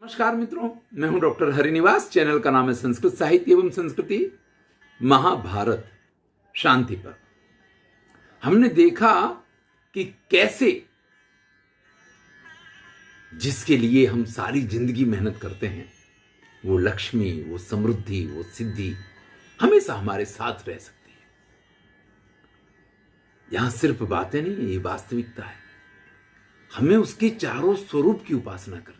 नमस्कार मित्रों, मैं हूं डॉक्टर हरिनिवास। चैनल का नाम है संस्कृत साहित्य एवं संस्कृति। महाभारत शांति पर हमने देखा कि कैसे जिसके लिए हम सारी जिंदगी मेहनत करते हैं वो लक्ष्मी, वो समृद्धि, वो सिद्धि हमेशा हमारे साथ रह सकती है। यहां सिर्फ बातें नहीं, ये वास्तविकता है। हमें उसके चारों स्वरूप की उपासना करनी चाहिए,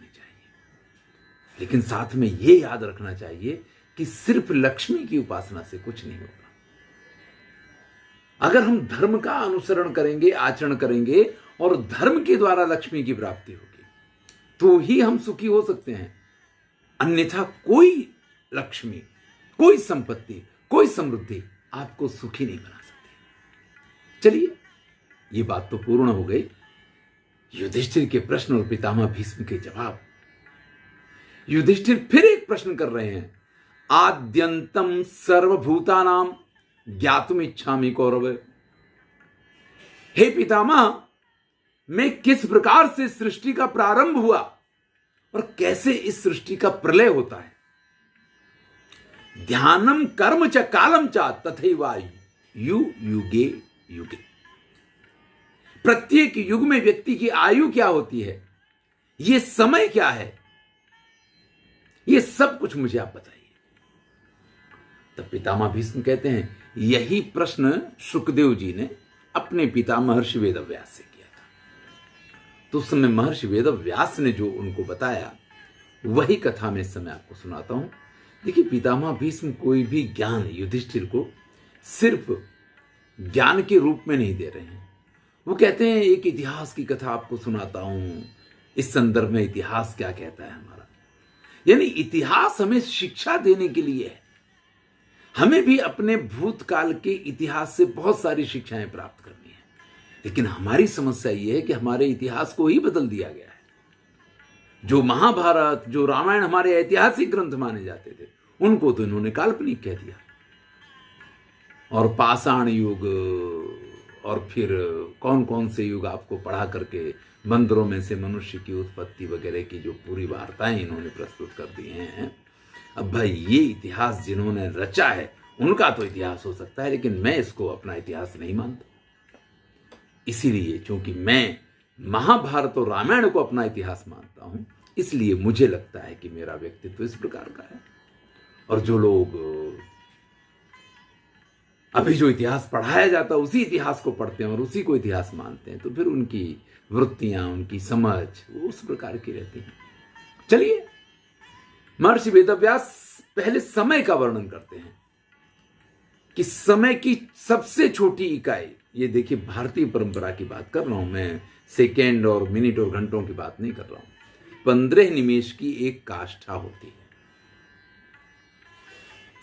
लेकिन साथ में ये याद रखना चाहिए कि सिर्फ लक्ष्मी की उपासना से कुछ नहीं होगा। अगर हम धर्म का अनुसरण करेंगे, आचरण करेंगे और धर्म के द्वारा लक्ष्मी की प्राप्ति होगी तो ही हम सुखी हो सकते हैं। अन्यथा कोई लक्ष्मी, कोई संपत्ति, कोई समृद्धि आपको सुखी नहीं बना सकती। चलिए, ये बात तो पूर्ण हो गई। युधिष्ठिर के प्रश्न और पितामह भीष्म के जवाब। युधिष्ठिर फिर एक प्रश्न कर रहे हैं। आद्यंतम सर्वभूतानाम ज्ञातुम इच्छामि कौरव। हे पितामह, मैं किस प्रकार से सृष्टि का प्रारंभ हुआ और कैसे इस सृष्टि का प्रलय होता है। ध्यानम कर्म च कालम च तथैवा युगे युगे। प्रत्येक युग में व्यक्ति की आयु क्या होती है, यह समय क्या है, ये सब कुछ मुझे आप बताइए। तब पितामह भीष्म कहते हैं, यही प्रश्न शुकदेव जी ने अपने पिता महर्षि वेदव्यास से किया था। तो उस समय महर्षि वेदव्यास ने जो उनको बताया वही कथा मैं इस समय आपको सुनाता हूं। देखिए, पितामह भीष्म कोई भी ज्ञान युधिष्ठिर को सिर्फ ज्ञान के रूप में नहीं दे रहे हैं। वो कहते हैं, एक इतिहास की कथा आपको सुनाता हूं, इस संदर्भ में इतिहास क्या कहता है हमारा। यानी इतिहास हमें शिक्षा देने के लिए है। हमें भी अपने भूतकाल के इतिहास से बहुत सारी शिक्षाएं प्राप्त करनी है, लेकिन हमारी समस्या यह है कि हमारे इतिहास को ही बदल दिया गया है। जो महाभारत, जो रामायण हमारे ऐतिहासिक ग्रंथ माने जाते थे, उनको तो इन्होंने काल्पनिक कह दिया। और पाषाण युग और फिर कौन कौन से युग आपको पढ़ा करके बंदरों में से मनुष्य की उत्पत्ति वगैरह की जो पूरी वार्ताएं इन्होंने प्रस्तुत कर दी हैं। अब भाई, ये इतिहास जिन्होंने रचा है उनका तो इतिहास हो सकता है, लेकिन मैं इसको अपना इतिहास नहीं मानता। इसीलिए चूंकि मैं महाभारत और रामायण को अपना इतिहास मानता हूं, इसलिए मुझे लगता है कि मेरा व्यक्तित्व इस प्रकार का है। और जो लोग अभी जो इतिहास पढ़ाया जाता है उसी इतिहास को पढ़ते हैं और उसी को इतिहास मानते हैं, तो फिर उनकी वृत्तियां, उनकी समझ वो उस प्रकार की रहती हैं। चलिए, महर्षि वेदव्यास पहले समय का वर्णन करते हैं कि समय की सबसे छोटी इकाई, ये देखिए भारतीय परंपरा की बात कर रहा हूं मैं, सेकेंड और मिनट और घंटों की बात नहीं कर रहा हूं। 15 निमेष की एक काष्ठा होती है,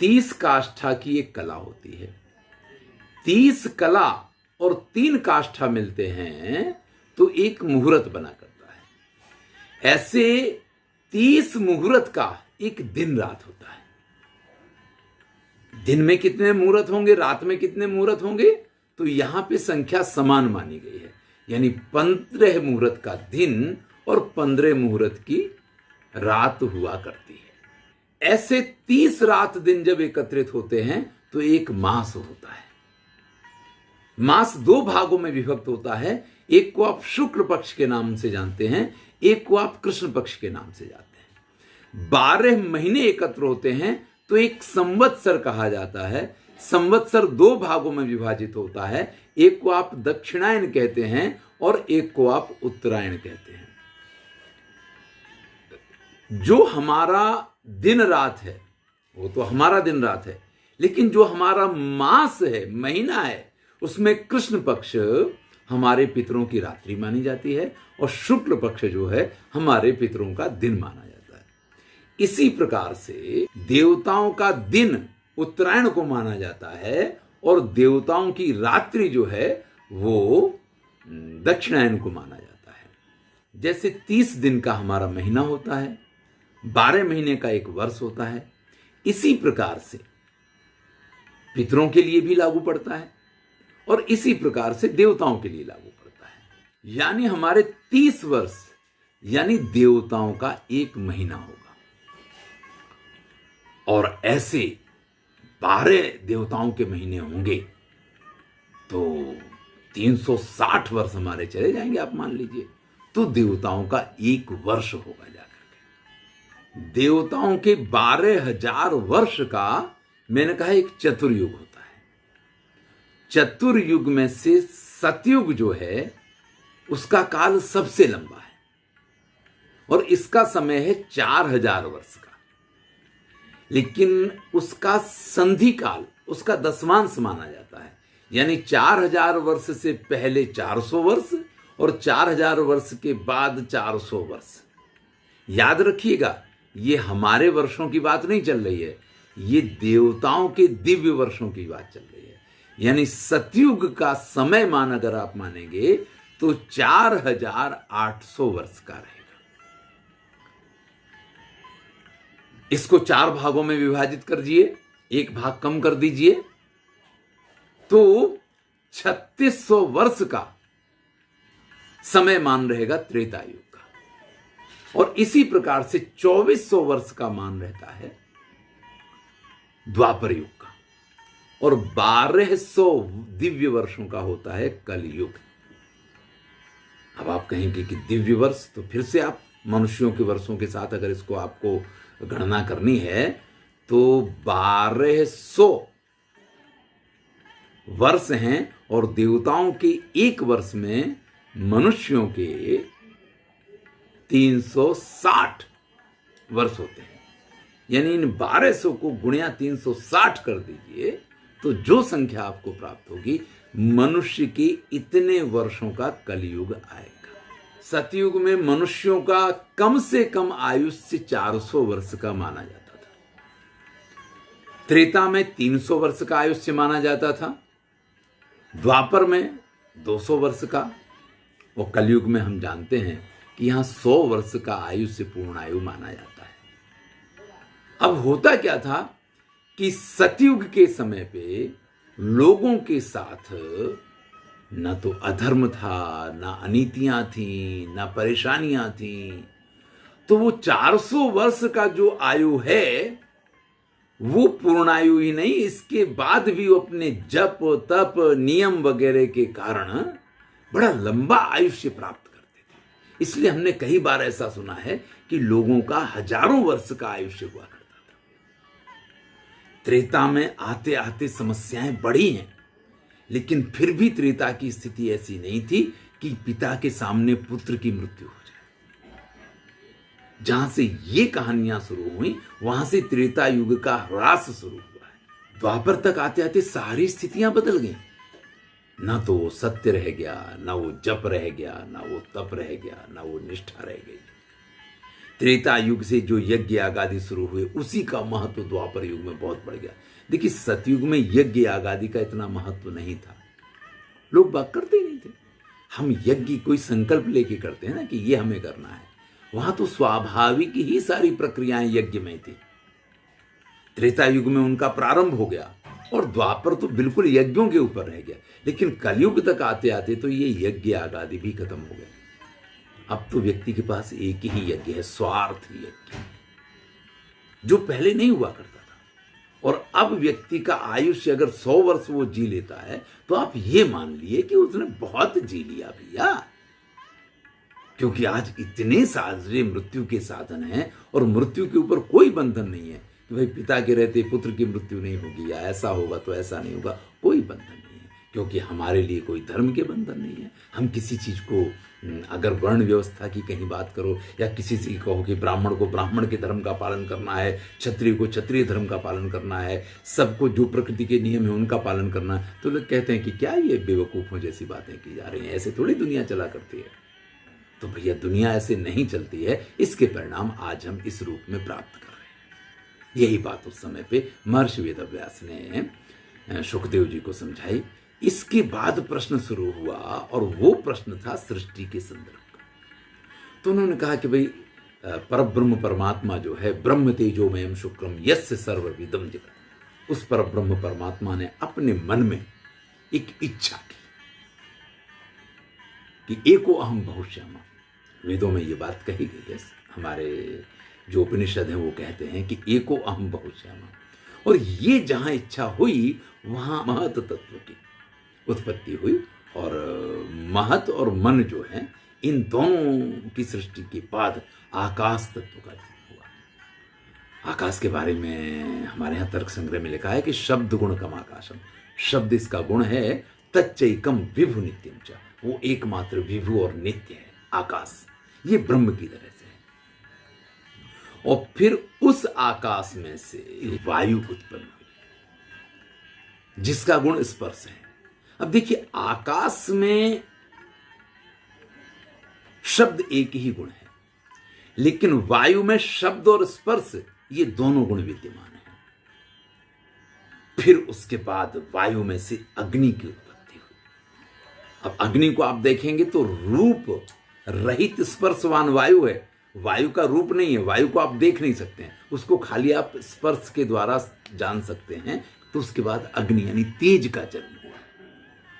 30 काष्ठा की एक कला होती है। 30 कला और 3 काष्ठा मिलते हैं तो एक मुहूर्त बना करता है। ऐसे 30 मुहूर्त का एक दिन रात होता है। दिन में कितने मुहूर्त होंगे, रात में कितने मुहूर्त होंगे, तो यहां पे संख्या समान मानी गई है। यानी 15 मुहूर्त का दिन और 15 मुहूर्त की रात हुआ करती है। ऐसे 30 रात दिन जब एकत्रित होते हैं तो एक मास होता है। मास 2 भागों में विभक्त होता है। एक को आप शुक्ल पक्ष के नाम से जानते हैं, एक को आप कृष्ण पक्ष के नाम से जानते हैं। 12 महीने एकत्र होते हैं तो एक संवत्सर कहा जाता है। संवत्सर 2 भागों में विभाजित होता है। एक को आप दक्षिणायन कहते हैं और एक को आप उत्तरायण कहते हैं। जो हमारा दिन रात है वो तो हमारा दिन रात है, लेकिन जो हमारा मास है, महीना है, उसमें कृष्ण पक्ष हमारे पितरों की रात्रि मानी जाती है और शुक्ल पक्ष जो है हमारे पितरों का दिन माना जाता है। इसी प्रकार से देवताओं का दिन उत्तरायण को माना जाता है और देवताओं की रात्रि जो है वो दक्षिणायन को माना जाता है। जैसे 30 दिन का हमारा महीना होता है, 12 महीने का एक वर्ष होता है, इसी प्रकार से पितरों के लिए भी लागू पड़ता है और इसी प्रकार से देवताओं के लिए लागू पड़ता है। यानी हमारे 30 वर्ष यानी देवताओं का 1 महीना होगा। और ऐसे 12 देवताओं के महीने होंगे तो 360 वर्ष हमारे चले जाएंगे, आप मान लीजिए। तो देवताओं का 1 वर्ष होगा जाकर के। देवताओं के 12,000 वर्ष का मैंने कहा एक चतुर्युग होता है। चतुर्युग में से सतयुग जो है उसका काल सबसे लंबा है और इसका समय है 4,000 वर्ष का। लेकिन उसका संधि काल उसका दशमांश माना जाता है, यानी 4,000 वर्ष से पहले 400 वर्ष और 4,000 वर्ष के बाद 400 वर्ष। याद रखिएगा, ये हमारे वर्षों की बात नहीं चल रही है, ये देवताओं के दिव्य वर्षों की बात चल रही है। यानी सतयुग का समय मान अगर आप मानेंगे तो 4,800 वर्ष का रहेगा। इसको 4 भागों में विभाजित कर दिए, 1 भाग कम कर दीजिए, तो 3,600 वर्ष का समय मान रहेगा त्रेता युग का। और इसी प्रकार से 2,400 वर्ष का मान रहता है द्वापर युग का, और 1,200 दिव्य वर्षों का होता है कलयुग। अब आप कहेंगे कि दिव्य वर्ष, तो फिर से आप मनुष्यों के वर्षों के साथ अगर इसको आपको गणना करनी है तो 1,200 वर्ष हैं, और देवताओं के 1 वर्ष में मनुष्यों के 360 वर्ष होते हैं। यानी इन 1,200 को गुणिया 360 कर दीजिए तो जो संख्या आपको प्राप्त होगी, मनुष्य के इतने वर्षों का कलयुग आएगा। सतयुग में मनुष्यों का कम से कम आयुष्य 400 वर्ष का माना जाता था। त्रेता में 300 वर्ष का आयुष्य माना जाता था, द्वापर में 200 वर्ष का, और कलयुग में हम जानते हैं कि यहां 100 वर्ष का आयुष्य पूर्ण आयु माना जाता है। अब होता क्या था कि सतयुग के समय पे लोगों के साथ न तो अधर्म था, न अनीतियां थी, न परेशानियां थी। तो वो 400 वर्ष का जो आयु है वो पूर्ण आयु ही नहीं, इसके बाद भी वो अपने जप तप नियम वगैरह के कारण बड़ा लंबा आयुष्य प्राप्त करते थे। इसलिए हमने कई बार ऐसा सुना है कि लोगों का हजारों वर्ष का आयुष्य हुआ करता था। त्रेता में आते आते समस्याएं बढ़ी हैं, लेकिन फिर भी त्रेता की स्थिति ऐसी नहीं थी कि पिता के सामने पुत्र की मृत्यु हो जाए। जहां से ये कहानियां शुरू हुई वहां से त्रेता युग का ह्रास शुरू हुआ है। द्वापर तक आते आते सारी स्थितियां बदल गई। ना तो वो सत्य रह गया, ना वो जप रह गया, ना वो तप रह गया, ना वो निष्ठा रह गई। त्रेता युग से जो यज्ञ यागादि शुरू हुए उसी का महत्व द्वापर युग में बहुत बढ़ गया। देखिए, सतयुग में यज्ञ यागादि का इतना महत्व नहीं था, लोग बात करते ही नहीं थे। हम यज्ञ कोई संकल्प लेके करते हैं ना कि ये हमें करना है, वहां तो स्वाभाविक ही सारी प्रक्रियाएं यज्ञ में थी। त्रेता युग में उनका प्रारंभ हो गया और द्वापर तो बिल्कुल यज्ञों के ऊपर रह गया। लेकिन कलयुग तक आते आते तो ये यज्ञ आदि भी खत्म हो गए। अब तो व्यक्ति के पास एक ही यज्ञ है, स्वार्थ यज्ञ, जो पहले नहीं हुआ करता था। और अब व्यक्ति का आयुष्य अगर 100 वर्ष वो जी लेता है तो आप ये मान लिए कि उसने बहुत जी लिया भैया, क्योंकि आज इतने सारे मृत्यु के साधन हैं और मृत्यु के ऊपर कोई बंधन नहीं है कि भाई पिता के रहते पुत्र की मृत्यु नहीं होगी या ऐसा होगा तो ऐसा नहीं होगा। कोई बंधन नहीं है, क्योंकि हमारे लिए कोई धर्म के बंधन नहीं है। हम किसी चीज को, अगर वर्ण व्यवस्था की कहीं बात करो या किसी से कहो कि ब्राह्मण को ब्राह्मण के धर्म का पालन करना है, क्षत्रिय को क्षत्रिय धर्म का पालन करना है, सबको जो प्रकृति के नियम है उनका पालन करना है, तो लोग कहते हैं कि क्या ये बेवकूफों जैसी बातें की जा रही हैं, ऐसे थोड़ी दुनिया चला करती है। तो भैया, दुनिया ऐसे नहीं चलती है। इसके परिणाम आज हम इस रूप में प्राप्त कर रहे हैं। यही बात उस समय पे महर्षि वेदव्यास ने शुकदेव जी को समझाई। इसके बाद प्रश्न शुरू हुआ और वो प्रश्न था सृष्टि के संदर्भ का। तो उन्होंने कहा कि भाई परब्रह्म परमात्मा जो है, ब्रह्म तेजोमयम शुक्रम यस्य सर्वविदम जगत, उस परब्रह्म परमात्मा ने अपने मन में एक इच्छा की कि एको अहम बहुश्यामा, वेदों में ये बात कही गई है, हमारे जो उपनिषद हैं वो कहते हैं कि एको अहम बहुश्यामा। और ये जहां इच्छा हुई वहां महत तत्व की उत्पत्ति हुई, और महत और मन जो है इन दोनों की सृष्टि के बाद आकाश तत्व का जन्म हुआ। आकाश के बारे में हमारे यहाँ तर्क संग्रह में लिखा है कि शब्द गुण कम आकाशम, शब्द इसका गुण है, तच्चैकम विभु नित्यम च, वो एकमात्र विभु और नित्य है आकाश, ये ब्रह्म की तरह से है। और फिर उस आकाश में से वायु उत्पन्न हुई जिसका गुण स्पर्श है। अब देखिए, आकाश में शब्द एक ही गुण है, लेकिन वायु में शब्द और स्पर्श ये दोनों गुण विद्यमान हैं। फिर उसके बाद वायु में से अग्नि की उत्पत्ति हुई। अब अग्नि को आप देखेंगे तो रूप रहित स्पर्शवान वायु है, वायु का रूप नहीं है, वायु को आप देख नहीं सकते हैं, उसको खाली आप स्पर्श के द्वारा जान सकते हैं। तो उसके बाद अग्नि यानी तेज का जन्म हुआ,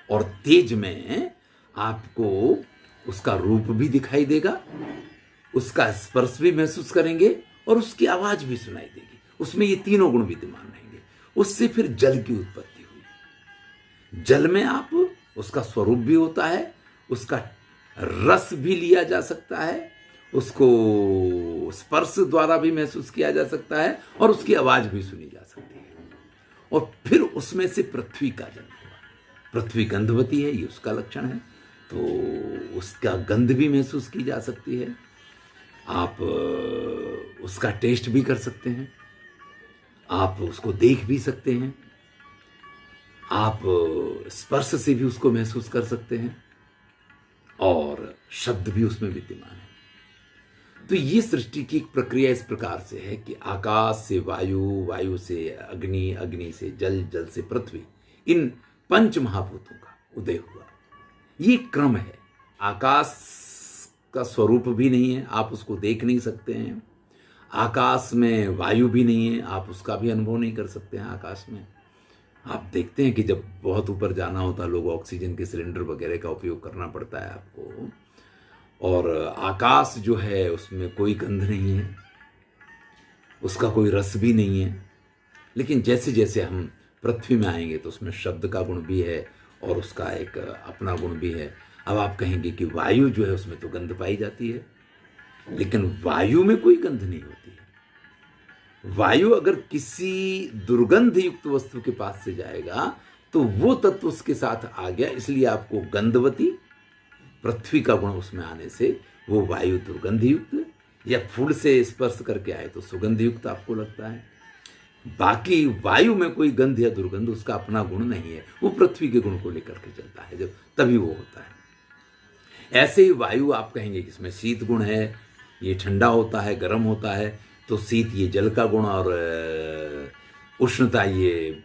और तेज में आपको उसका रूप भी दिखाई देगा, उसका स्पर्श भी महसूस करेंगे, और उसकी आवाज भी सुनाई देगी। उसमें ये तीनों गुण विद्यमान रहेंगे। उससे फिर जल की उत्पत्ति हुई। जल में आप उसका स्वरूप भी होता है, उसका रस भी लिया जा सकता है, उसको स्पर्श द्वारा भी महसूस किया जा सकता है, और उसकी आवाज भी सुनी जा सकती है। और फिर उसमें से पृथ्वी का जन्म हुआ। पृथ्वी गंधवती है, ये उसका लक्षण है, तो उसका गंध भी महसूस की जा सकती है। आप उसका टेस्ट भी कर सकते हैं, आप उसको देख भी सकते हैं, आप स्पर्श से भी उसको महसूस कर सकते हैं, और शब्द भी उसमें विद्यमान है। तो ये सृष्टि की एक प्रक्रिया इस प्रकार से है कि आकाश से वायु, वायु से अग्नि, अग्नि से जल, जल से पृथ्वी, इन पंच महाभूतों का उदय हुआ। ये क्रम है। आकाश का स्वरूप भी नहीं है, आप उसको देख नहीं सकते हैं। आकाश में वायु भी नहीं है, आप उसका भी अनुभव नहीं कर सकते हैं। आकाश में आप देखते हैं कि जब बहुत ऊपर जाना होता है, लोग ऑक्सीजन के सिलेंडर वगैरह का उपयोग करना पड़ता है आपको। और आकाश जो है उसमें कोई गंध नहीं है, उसका कोई रस भी नहीं है। लेकिन जैसे जैसे हम पृथ्वी में आएंगे तो उसमें शब्द का गुण भी है, और उसका एक अपना गुण भी है। अब आप कहेंगे कि वायु जो है उसमें तो गंध पाई जाती है, लेकिन वायु में कोई गंध नहीं होती है। वायु अगर किसी दुर्गंध युक्त वस्तु के पास से जाएगा तो वो तत्व उसके साथ आ गया, इसलिए आपको गंधवती, पृथ्वी का गुण उसमें आने से वो वायु दुर्गंध युक्त, या फूल से स्पर्श करके आए तो सुगंध युक्त आपको लगता है। बाकी वायु में कोई गंध या दुर्गंध उसका अपना गुण नहीं है, वो पृथ्वी के गुण को लेकर के चलता है, जब तभी वो होता है। ऐसे ही वायु आप कहेंगे कि इसमें शीत गुण है, ये ठंडा होता है, गर्म होता है, तो शीत ये जल का गुण, और उष्णता ये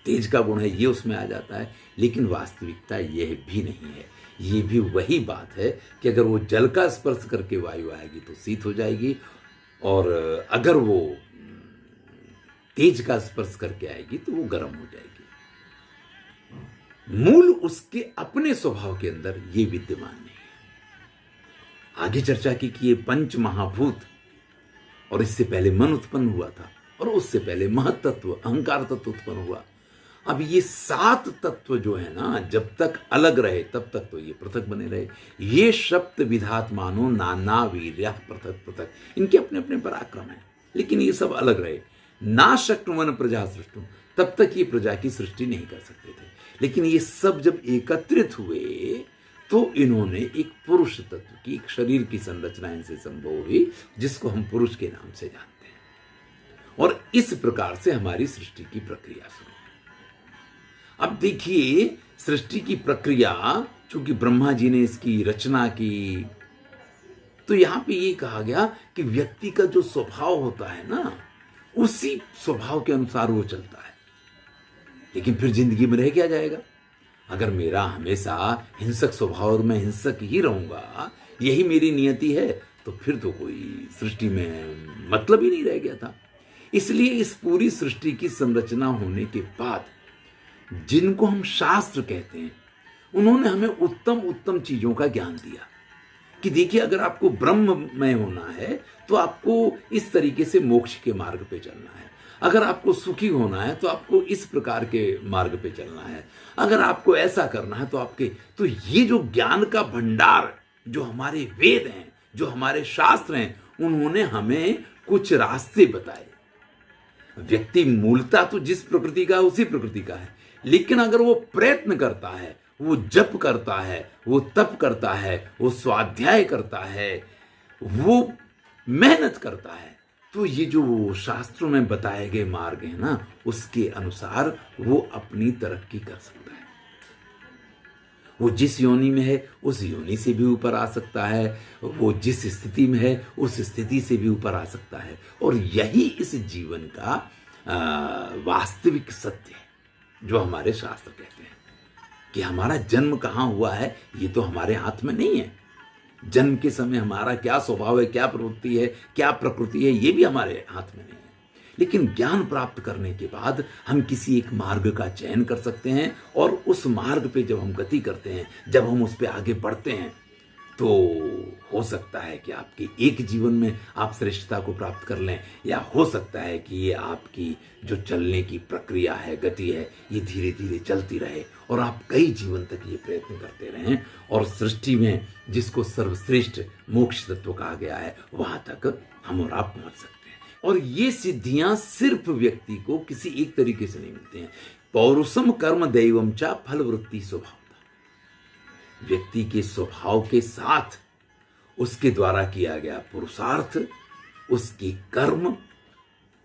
तेज का गुण है, ये उसमें आ जाता है। लेकिन वास्तविकता यह भी नहीं है। ये भी वही बात है कि अगर वो जल का स्पर्श करके वायु आएगी तो शीत हो जाएगी, और अगर वो तेज का स्पर्श करके आएगी तो वो गर्म हो जाएगी। मूल उसके अपने स्वभाव के अंदर ये विद्यमान नहीं है। आगे चर्चा की कि ये पंच महाभूत, और इससे पहले मन उत्पन्न हुआ था, और उससे पहले महत तत्व, अहंकार तत्व उत्पन्न हुआ। अब ये 7 तत्व जो है ना, जब तक अलग रहे तब तक तो ये पृथक बने रहे। ये शब्द विधात मानो नाना वीर्य पृथक पृथक, इनके अपने अपने पराक्रम है, लेकिन ये सब अलग रहे। ना शक्नुवन प्रजा सृष्टि, तब तक ये प्रजा की सृष्टि नहीं कर सकते थे। लेकिन ये सब जब एकत्रित हुए तो इन्होंने एक पुरुष तत्व की, एक शरीर की संरचना इनसे संभव हुई, जिसको हम पुरुष के नाम से जानते हैं। और इस प्रकार से हमारी सृष्टि की प्रक्रिया शुरू। अब देखिए, सृष्टि की प्रक्रिया, चूंकि ब्रह्मा जी ने इसकी रचना की, तो यहां पे ये कहा गया कि व्यक्ति का जो स्वभाव होता है ना, उसी स्वभाव के अनुसार वो चलता है। लेकिन फिर जिंदगी में रह क्या जाएगा? अगर मेरा हमेशा हिंसक स्वभाव और मैं हिंसक ही रहूंगा, यही मेरी नियति है, तो फिर तो कोई सृष्टि में मतलब ही नहीं रह गया था। इसलिए इस पूरी सृष्टि की संरचना होने के बाद जिनको हम शास्त्र कहते हैं, उन्होंने हमें उत्तम उत्तम चीजों का ज्ञान दिया कि देखिए, अगर आपको ब्रह्ममय होना है तो आपको इस तरीके से मोक्ष के मार्ग पे चलना है। अगर आपको सुखी होना है तो आपको इस प्रकार के मार्ग पे चलना है। अगर आपको ऐसा करना है तो ये जो ज्ञान का भंडार, जो हमारे वेद हैं, जो हमारे शास्त्र हैं, उन्होंने हमें कुछ रास्ते बताए। व्यक्ति मूलतः तो जिस प्रकृति का है उसी प्रकृति का है, लेकिन अगर वो प्रयत्न करता है, वो जप करता है, वो तप करता है, वो स्वाध्याय करता है, वो मेहनत करता है, तो ये जो शास्त्रों में बताए गए मार्ग है ना, उसके अनुसार वो अपनी तरक्की कर सकता है। वो जिस योनि में है उस योनि से भी ऊपर आ सकता है, वो जिस स्थिति में है उस स्थिति से भी ऊपर आ सकता है। और यही इस जीवन का वास्तविक सत्य है, जो हमारे शास्त्र कहते हैं कि हमारा जन्म कहाँ हुआ है ये तो हमारे हाथ में नहीं है। जन्म के समय हमारा क्या स्वभाव है, क्या प्रवृत्ति है, क्या प्रकृति है, ये भी हमारे हाथ में नहीं है। लेकिन ज्ञान प्राप्त करने के बाद हम किसी एक मार्ग का चयन कर सकते हैं, और उस मार्ग पे जब हम गति करते हैं, जब हम उस पे आगे बढ़ते हैं, तो हो सकता है कि आपके एक जीवन में आप श्रेष्ठता को प्राप्त कर लें, या हो सकता है कि ये आपकी जो चलने की प्रक्रिया है, गति है, ये धीरे धीरे चलती रहे और आप कई जीवन तक ये प्रयत्न करते रहें, और सृष्टि में जिसको सर्वश्रेष्ठ मोक्ष तत्व कहा गया है वहां तक हम और आप पहुंच सकते हैं। और ये सिद्धियां सिर्फ व्यक्ति को किसी एक तरीके से नहीं मिलती हैं। पौरुषम कर्म दैवम चा फल वृत्ति स्वभाव, व्यक्ति के स्वभाव के साथ उसके द्वारा किया गया पुरुषार्थ, उसके कर्म,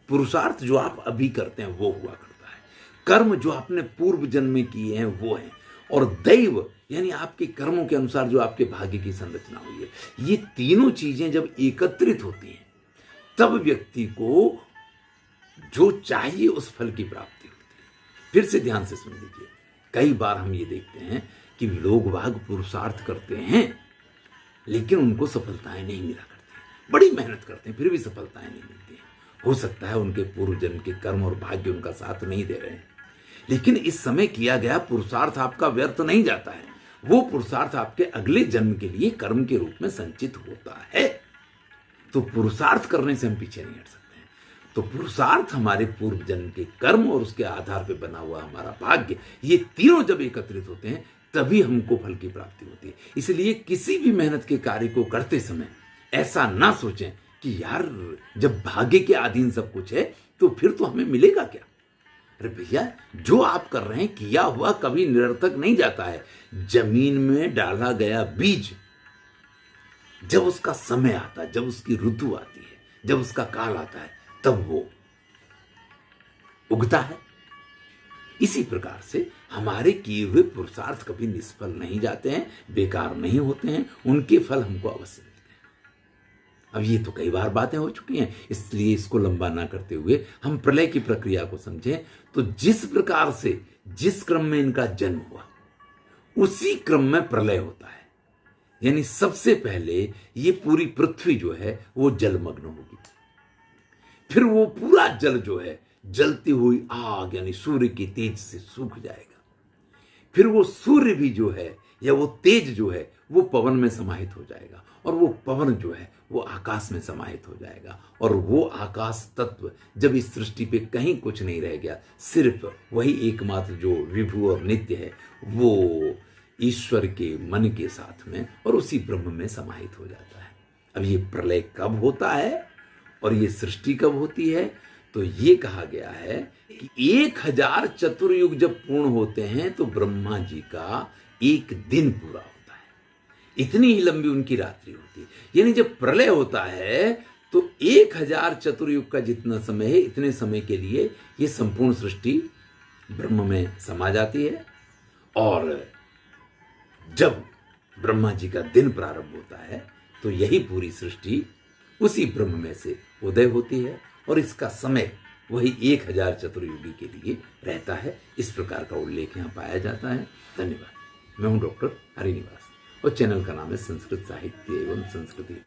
पुरुषार्थ जो आप अभी करते हैं वो हुआ करता है, कर्म जो आपने पूर्व जन्म में किए हैं वो हैं, और दैव यानी आपके कर्मों के अनुसार जो आपके भाग्य की संरचना हुई है। ये तीनों चीजें जब एकत्रित होती हैं तब व्यक्ति को जो चाहिए उस फल की प्राप्ति होती है। फिर से ध्यान से सुन लीजिए, कई बार हम ये देखते हैं कि लोग बाग पुरुषार्थ करते हैं लेकिन उनको सफलताएं नहीं मिला करती, बड़ी मेहनत करते हैं फिर भी सफलताएं नहीं मिलती हैं। हो सकता है उनके पूर्व जन्म के कर्म और भाग्य उनका साथ नहीं दे रहे हैं, लेकिन इस समय किया गया पुरुषार्थ आपका व्यर्थ नहीं जाता है। वो पुरुषार्थ आपके अगले जन्म के लिए कर्म के रूप में संचित होता है। तो पुरुषार्थ करने से हम पीछे नहीं हट सकते हैं। तो पुरुषार्थ, हमारे पूर्व जन्म के कर्म और उसके आधार पर बना हुआ हमारा भाग्य, ये तीनों जब एकत्रित होते हैं तभी हमको फल की प्राप्ति होती है। इसलिए किसी भी मेहनत के कार्य को करते समय ऐसा ना सोचें कि यार जब भाग्य के अधीन सब कुछ है तो फिर तो हमें मिलेगा क्या। अरे भैया, जो आप कर रहे हैं किया हुआ कभी निरर्थक नहीं जाता है। जमीन में डाला गया बीज जब उसका समय आता है, जब उसकी ऋतु आती है, जब उसका काल आता है, तब वो उगता है। इसी प्रकार से हमारे किए हुए पुरुषार्थ कभी निष्फल नहीं जाते हैं, बेकार नहीं होते हैं, उनके फल हमको अवश्य मिलते हैं। अब ये तो कई बार बातें हो चुकी हैं, इसलिए इसको लंबा ना करते हुए हम प्रलय की प्रक्रिया को समझें। तो जिस प्रकार से जिस क्रम में इनका जन्म हुआ उसी क्रम में प्रलय होता है। यानी सबसे पहले ये पूरी पृथ्वी जो है वो जलमग्न होगी, फिर वो पूरा जल जो है जलती हुई आग यानी सूर्य की तेज से सूख जाएगा। फिर वो सूर्य भी जो है या वो तेज जो है वो पवन में समाहित हो जाएगा, और वो पवन जो है वो आकाश में समाहित हो जाएगा। और वो आकाश तत्व जब इस सृष्टि पे कहीं कुछ नहीं रह गया, सिर्फ वही एकमात्र जो विभु और नित्य है वो ईश्वर के मन के साथ में और उसी ब्रह्म में समाहित हो जाता है। अब ये प्रलय कब होता है और ये सृष्टि कब होती है, तो ये कहा गया है कि 1000 चतुर्युग जब पूर्ण होते हैं तो ब्रह्मा जी का एक दिन पूरा होता है। इतनी ही लंबी उनकी रात्रि होती है। यानी जब प्रलय होता है तो 1000 चतुर्युग का जितना समय है, इतने समय के लिए ये संपूर्ण सृष्टि ब्रह्म में समा जाती है। और जब ब्रह्मा जी का दिन प्रारंभ होता है तो यही पूरी सृष्टि उसी ब्रह्म में से उदय होती है, और इसका समय वही 1000 चतुर्युगी के लिए रहता है। इस प्रकार का उल्लेख यहाँ पाया जाता है। धन्यवाद। मैं हूँ डॉक्टर हरिनिवास और चैनल का नाम है संस्कृत साहित्य एवं संस्कृति।